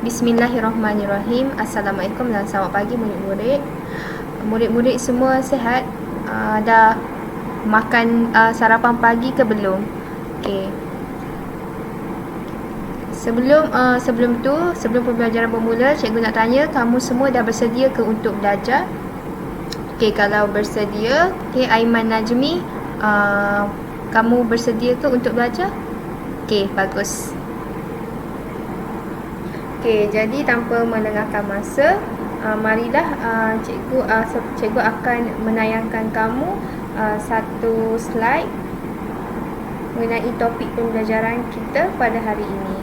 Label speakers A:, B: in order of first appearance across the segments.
A: Bismillahirrahmanirrahim. Assalamualaikum dan selamat pagi murid-murid. Murid-murid semua sihat? Dah makan sarapan pagi ke belum? Okey. Sebelum pembelajaran bermula, cikgu nak tanya, kamu semua dah bersedia ke untuk belajar? Okey, kalau bersedia, okey, Aiman Najmi, kamu bersedia ke untuk belajar? Okey, bagus. Okey, jadi tanpa melengahkan masa, marilah cikgu akan menayangkan kamu satu slide mengenai topik pembelajaran kita pada hari ini.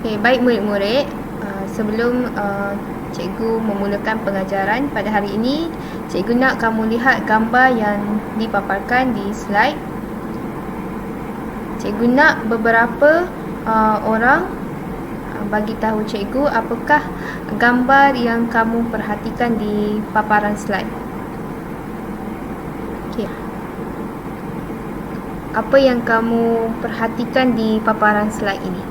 A: Okay, baik murid-murid, sebelum cikgu memulakan pengajaran pada hari ini, cikgu nak kamu lihat gambar yang dipaparkan di slide. Cikgu nak beberapa orang bagi tahu cikgu apakah gambar yang kamu perhatikan di paparan slide. Okay. Apa yang kamu perhatikan di paparan slide ini?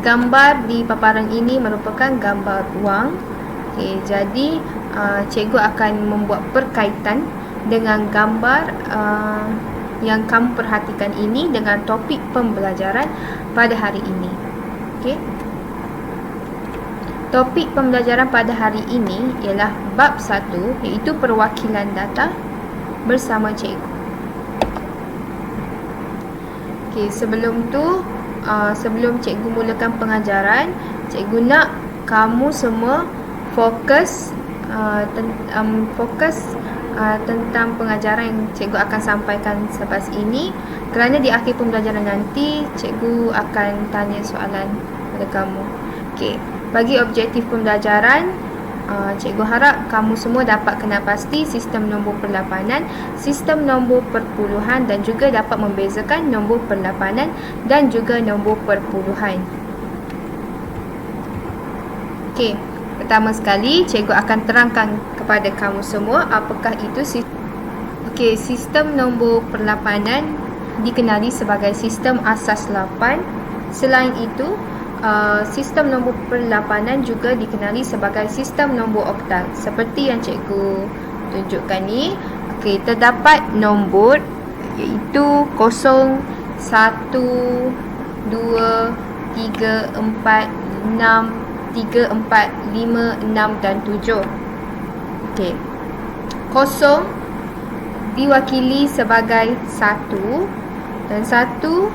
A: Gambar di paparan ini merupakan gambar wang. Okey, jadi cikgu akan membuat perkaitan dengan gambar yang kamu perhatikan ini dengan topik pembelajaran pada hari ini. Okey. Topik pembelajaran pada hari ini ialah bab 1, iaitu perwakilan data bersama cikgu. Okey, sebelum cikgu mulakan pengajaran, cikgu nak kamu semua fokus tentang pengajaran yang cikgu akan sampaikan selepas ini, kerana di akhir pembelajaran nanti cikgu akan tanya soalan pada kamu. Okey, bagi objektif pembelajaran, cikgu harap kamu semua dapat kenal pasti sistem nombor perlapanan, sistem nombor perpuluhan dan juga dapat membezakan nombor perlapanan dan juga nombor perpuluhan. Okey, pertama sekali cikgu akan terangkan kepada kamu semua apakah itu sistem nombor perlapanan dikenali sebagai sistem asas 8. Selain itu, sistem nombor perlapanan juga dikenali sebagai sistem nombor oktal. Seperti yang cikgu tunjukkan ni. Okey, terdapat nombor iaitu 0, 1, 2, 3, 4, 6, 3, 4, 5, 6 dan 7. Okey. 0 diwakili sebagai 1 dan 1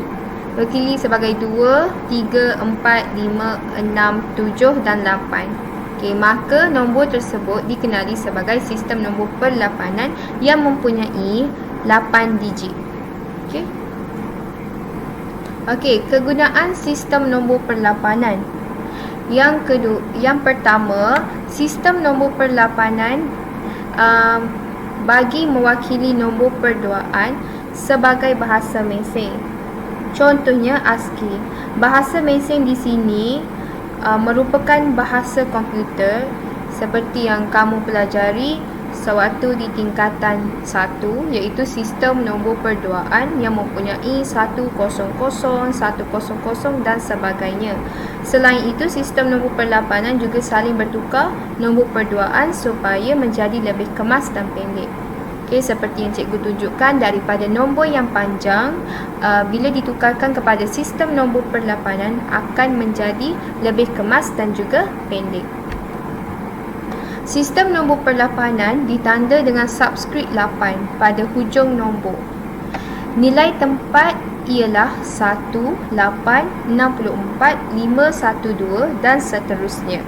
A: wakili sebagai 2, 3, 4, 5, 6, 7 dan 8. Okey, maka nombor tersebut dikenali sebagai sistem nombor perlapanan yang mempunyai 8 digit. Okey. Okey, kegunaan sistem nombor perlapanan. Yang pertama, sistem nombor perlapanan bagi mewakili nombor perduaan sebagai bahasa mesin. Contohnya ASCII. Bahasa mesin di sini merupakan bahasa komputer seperti yang kamu pelajari sewaktu di tingkatan 1, iaitu sistem nombor perduaan yang mempunyai 100, 100 dan sebagainya. Selain itu, sistem nombor perlapanan juga saling bertukar nombor perduaan supaya menjadi lebih kemas dan pendek. Okey, seperti yang cikgu tunjukkan, daripada nombor yang panjang bila ditukarkan kepada sistem nombor perlapanan akan menjadi lebih kemas dan juga pendek. Sistem nombor perlapanan ditanda dengan subskrip 8 pada hujung nombor. Nilai tempat ialah 1, 8, 64, 512 dan seterusnya.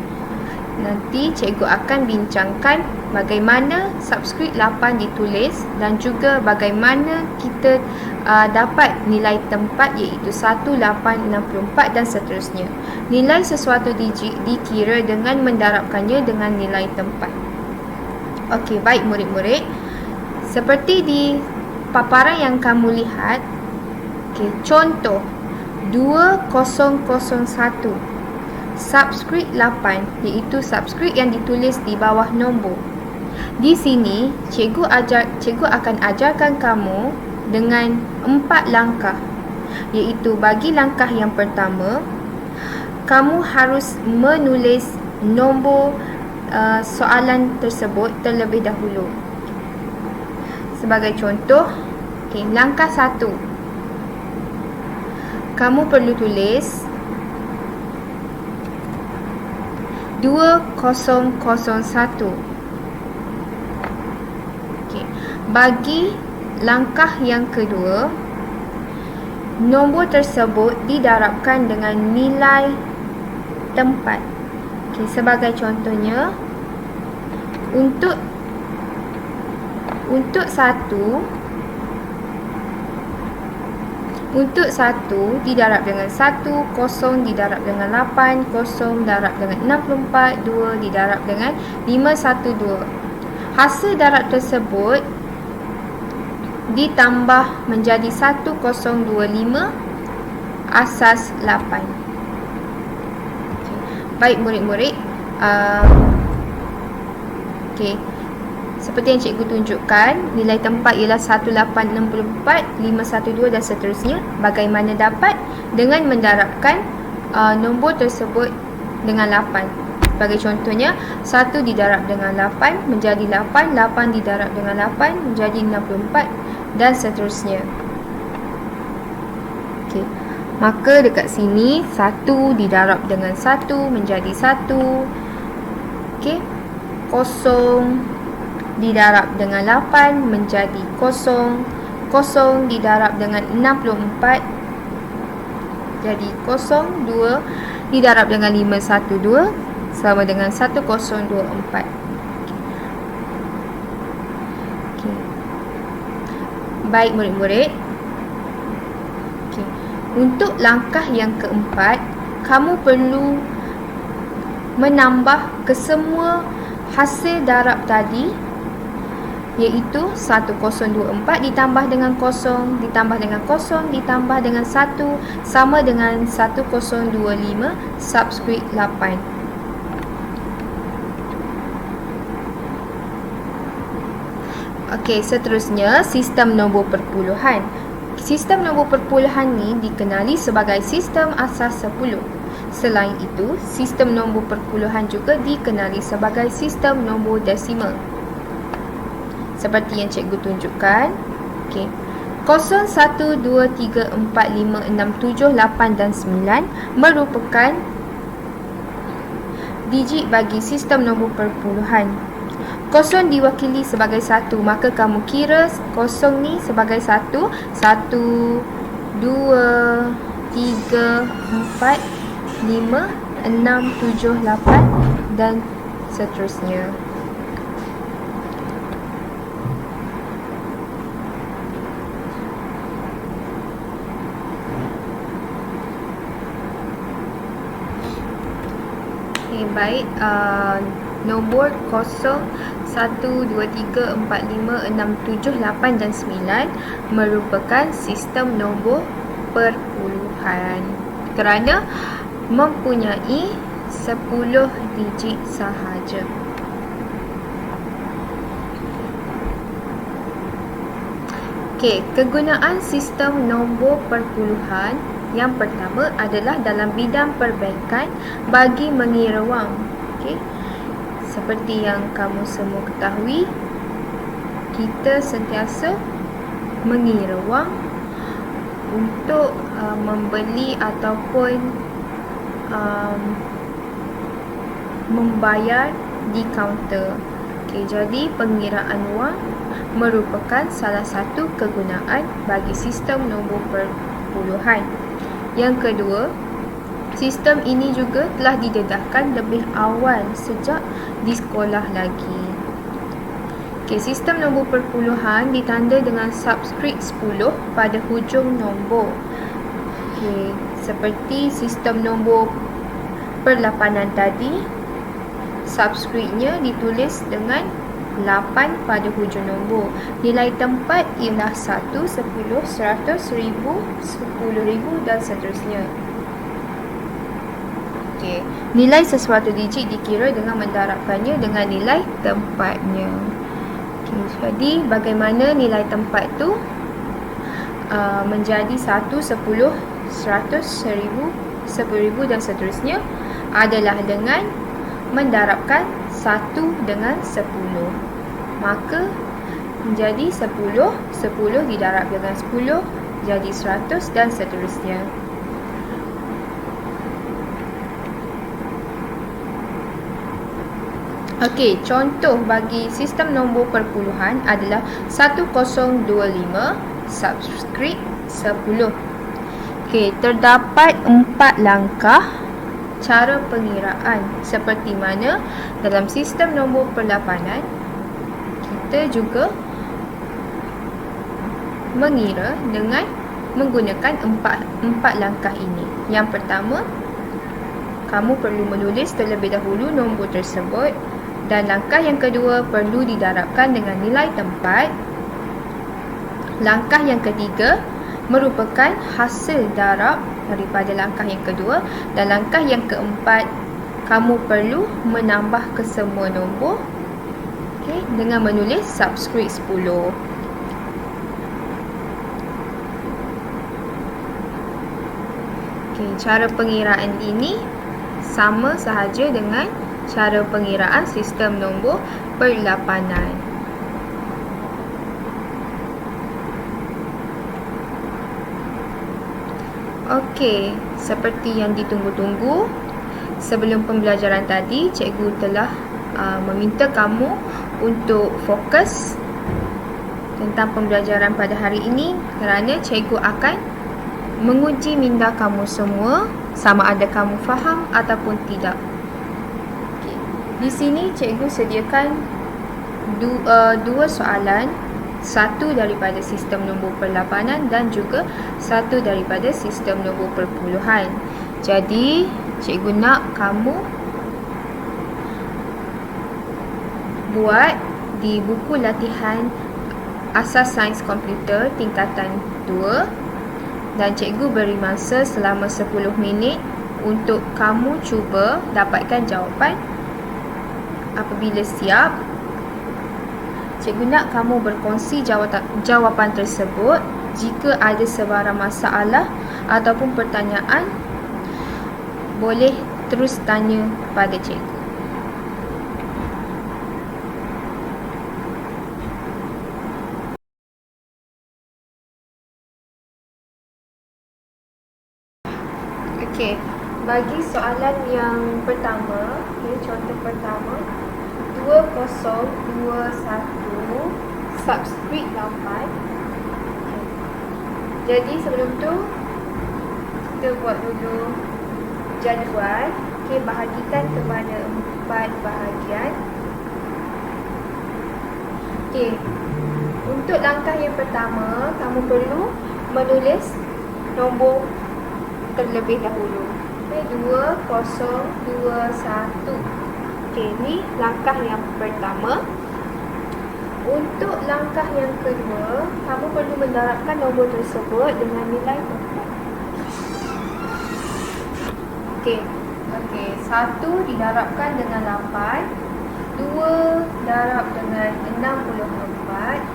A: Nanti cikgu akan bincangkan bagaimana subskrip 8 ditulis dan juga bagaimana kita dapat nilai tempat iaitu 1864 dan seterusnya. Nilai sesuatu digit dikira dengan mendarabkannya dengan nilai tempat. Okey, baik murid-murid. Seperti di paparan yang kamu lihat, okey, contoh 2001 subskrip 8 iaitu subskrip yang ditulis di bawah nombor. Di sini cikgu akan ajarkan kamu dengan 4 langkah, iaitu bagi langkah yang pertama kamu harus menulis nombor soalan tersebut terlebih dahulu. Sebagai contoh, okay, langkah 1, kamu perlu tulis 2001. Okay. Bagi langkah yang kedua, nombor tersebut didarabkan dengan nilai tempat. Okay, sebagai contohnya, untuk 1 didarab dengan 1, 0 didarab dengan 8, 0 darab dengan 64, 2 didarab dengan 512. Hasil darab tersebut ditambah menjadi 1025 asas 8. Baik murid-murid, seperti yang cikgu tunjukkan, nilai tempat ialah 1864, 512 dan seterusnya. Bagaimana dapat? Dengan mendarabkan nombor tersebut dengan 8. Sebagai contohnya, 1 didarab dengan 8 menjadi 8, 8 didarab dengan 8 menjadi 64 dan seterusnya. Okey. Maka dekat sini 1 didarab dengan 1 menjadi 1. Okey. 0 didarab dengan 8 menjadi 0. 0 didarab dengan 64 jadi 0. 2 didarab dengan 512 sama dengan 1024. Okay. Baik murid-murid. Okay. Untuk langkah yang keempat, kamu perlu menambah kesemua hasil darab tadi, iaitu 1024 ditambah dengan 0 ditambah dengan 0 ditambah dengan 1 sama dengan 1025 subskrip 8. Okey, seterusnya sistem nombor perpuluhan. Sistem nombor perpuluhan ni dikenali sebagai sistem asas 10. Selain itu, sistem nombor perpuluhan juga dikenali sebagai sistem nombor desimal. Seperti yang cikgu tunjukkan. Okey. 0, 1, 2, 3, 4, 5, 6, 7, 8 dan 9 merupakan digit bagi sistem nombor perpuluhan. 0 diwakili sebagai 1, maka kamu kira 0 ni sebagai 1, 1, 2, 3, 4, 5, 6, 7, 8 dan seterusnya. Baik, nombor 0, 1, 2, 3, 4, 5, 6, 7, 8 dan 9 merupakan sistem nombor perpuluhan kerana mempunyai 10 digit sahaja. Okey, kegunaan sistem nombor perpuluhan yang pertama adalah dalam bidang perbaikan bagi mengira wang. Okey. Seperti yang kamu semua ketahui, kita sentiasa mengira wang untuk membeli ataupun membayar di kaunter. Okey, jadi pengiraan wang merupakan salah satu kegunaan bagi sistem nombor perpuluhan. Yang kedua, sistem ini juga telah didedahkan lebih awal sejak di sekolah lagi. Okey, sistem nombor perpuluhan ditanda dengan subskrip 10 pada hujung nombor. Okey, seperti sistem nombor perlapanan tadi, subskripnya ditulis dengan 8 pada hujung nombor. Nilai tempat ialah 1, 10, 100, 1000, 10,000 dan seterusnya. Okey, nilai sesuatu digit dikira dengan mendarabkannya dengan nilai tempatnya. Okey, jadi bagaimana nilai tempat tu menjadi 1, 10, 100, 1000, 10,000 dan seterusnya adalah dengan mendarabkan 1 dengan 10. Maka menjadi 10, 10 didarab dengan 10 jadi 100 dan seterusnya. Okey, contoh bagi sistem nombor perpuluhan adalah 1025 subskrip 10. Okey, terdapat 4 langkah cara pengiraan seperti mana dalam sistem nombor perlapanan kita juga mengira dengan menggunakan 4 langkah ini. Yang pertama, kamu perlu menulis terlebih dahulu nombor tersebut, dan langkah yang kedua perlu didarabkan dengan nilai tempat. Langkah yang ketiga merupakan hasil darab daripada langkah yang kedua, dan langkah yang keempat kamu perlu menambah kesemua nombor dengan menulis subskrip 10. Cara pengiraan ini sama sahaja dengan cara pengiraan sistem nombor perlapanan. Okey, seperti yang ditunggu-tunggu, sebelum pembelajaran tadi, cikgu telah meminta kamu untuk fokus tentang pembelajaran pada hari ini kerana cikgu akan menguji minda kamu semua sama ada kamu faham ataupun tidak. Di sini cikgu sediakan dua soalan, satu daripada sistem nombor perlapanan dan juga satu daripada sistem nombor perpuluhan. Jadi cikgu nak kamu buat di buku latihan asas sains komputer tingkatan 2, dan cikgu beri masa selama 10 minit untuk kamu cuba dapatkan jawapan. Apabila siap, cikgu nak kamu berkongsi jawapan tersebut. Jika ada sebarang masalah ataupun pertanyaan, boleh terus tanya pada cikgu. Okey, bagi soalan yang pertama, contoh pertama, 2021 subskrip 8. Jadi sebelum tu kita buat dulu jadual. Bahagikan kepada 4 bahagian. Untuk langkah yang pertama, kamu perlu menulis nombor terlebih dahulu. 2021. Ini langkah yang pertama. Untuk langkah yang kedua, kamu perlu mendarabkan nombor tersebut dengan nilai tempat. Okey, 1 didarabkan dengan 8, 2 darab dengan 64,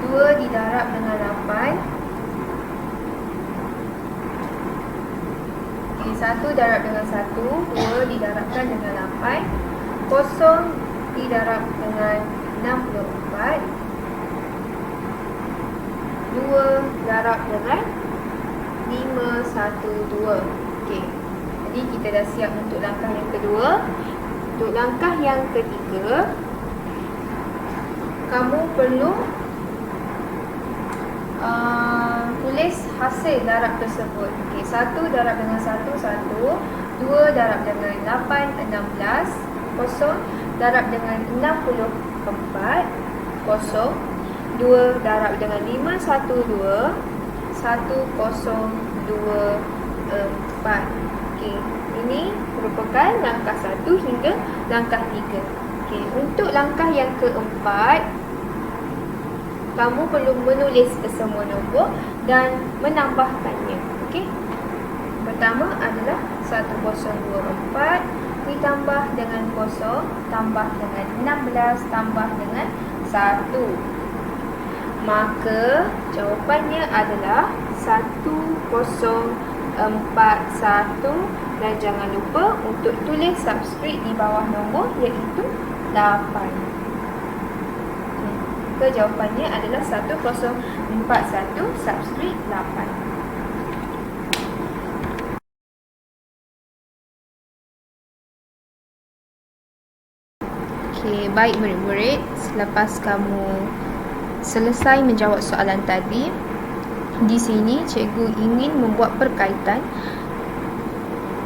A: 2 didarab dengan 8. 1 darab dengan 1, 2 didarabkan dengan 8, 0 didarab dengan 64, 2 darab dengan 512. Jadi kita dah siap untuk langkah yang kedua. Untuk langkah yang ketiga, kamu perlu tulis hasil darab tersebut. 1 darab dengan 1, 1, 2 darab dengan 8, 16. Kosong darab dengan 64, kosong. 2 darab dengan 5, 12, 1024. Okey, ini merupakan langkah 1 hingga langkah 3. Okey, untuk langkah yang keempat, kamu perlu menulis semua nombor dan menambahkannya. Okey. Pertama adalah 1024 ditambah dengan 0 tambah dengan 16 tambah dengan 1. Maka jawapannya adalah 1041, dan jangan lupa untuk tulis subscript di bawah nombor iaitu 8. Jawapannya adalah 1041 subscript 8. Okey, baik murid-murid, selepas kamu selesai menjawab soalan tadi, di sini cikgu ingin membuat perkaitan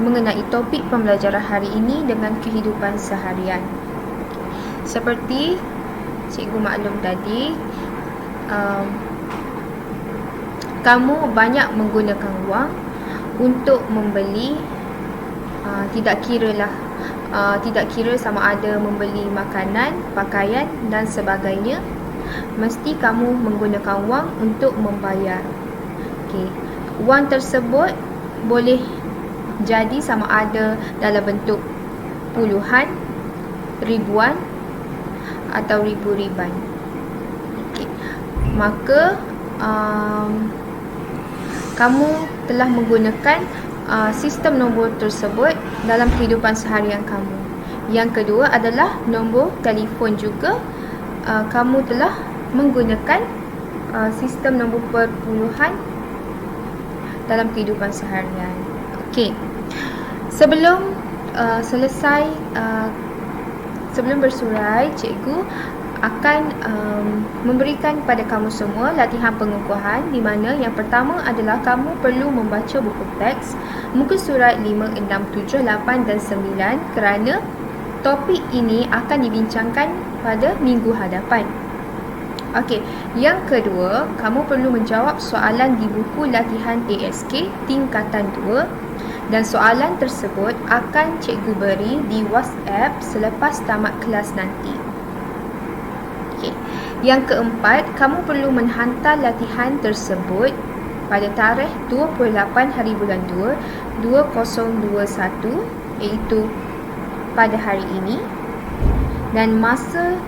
A: mengenai topik pembelajaran hari ini dengan kehidupan seharian. Seperti cikgu maklum tadi, kamu banyak menggunakan wang untuk membeli, tidak kira sama ada membeli makanan, pakaian dan sebagainya, mesti kamu menggunakan wang untuk membayar. Okey, wang tersebut boleh jadi sama ada dalam bentuk puluhan, ribuan atau ribu-riban. Okey, maka kamu telah menggunakan sistem nombor tersebut dalam kehidupan seharian kamu. Yang kedua adalah nombor telefon juga. Kamu telah menggunakan sistem nombor perpuluhan dalam kehidupan seharian. Okey. Sebelum sebelum bersurai, cikgu akan memberikan kepada kamu semua latihan pengukuhan, di mana yang pertama adalah kamu perlu membaca buku teks muka surat 5, 6, 7, 8 dan 9, kerana topik ini akan dibincangkan pada minggu hadapan. Okey, yang kedua, kamu perlu menjawab soalan di buku latihan ASK tingkatan 2, dan soalan tersebut akan cikgu beri di WhatsApp selepas tamat kelas nanti. Okey, yang keempat, kamu perlu menghantar latihan tersebut pada tarikh 28 hari bulan 2 2021, iaitu pada hari ini, dan masa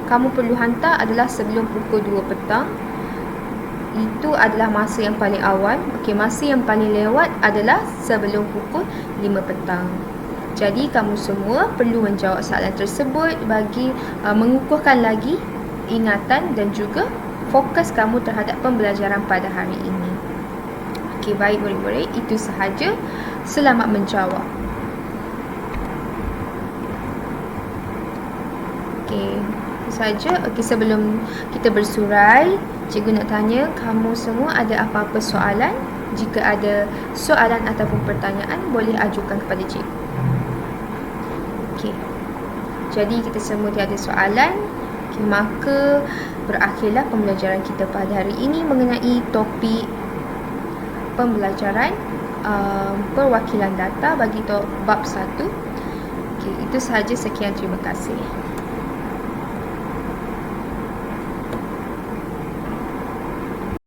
A: kamu perlu hantar adalah sebelum pukul 2 petang. Itu adalah masa yang paling awal. Okey, masa yang paling lewat adalah sebelum pukul 5 petang. Jadi kamu semua perlu menjawab soalan tersebut bagi mengukuhkan lagi ingatan dan juga fokus kamu terhadap pembelajaran pada hari ini. Okey, baik murid-murid, itu sahaja. Selamat menjawab. Okey, itu saja. Okey, sebelum kita bersurai, cikgu nak tanya kamu semua ada apa-apa soalan? Jika ada soalan ataupun pertanyaan, boleh ajukan kepada cikgu. Okey, jadi kita semua tiada soalan. Okay, maka berakhirlah pembelajaran kita pada hari ini mengenai topik pembelajaran perwakilan data bagi bab 1. Okay, itu sahaja. Sekian, terima kasih.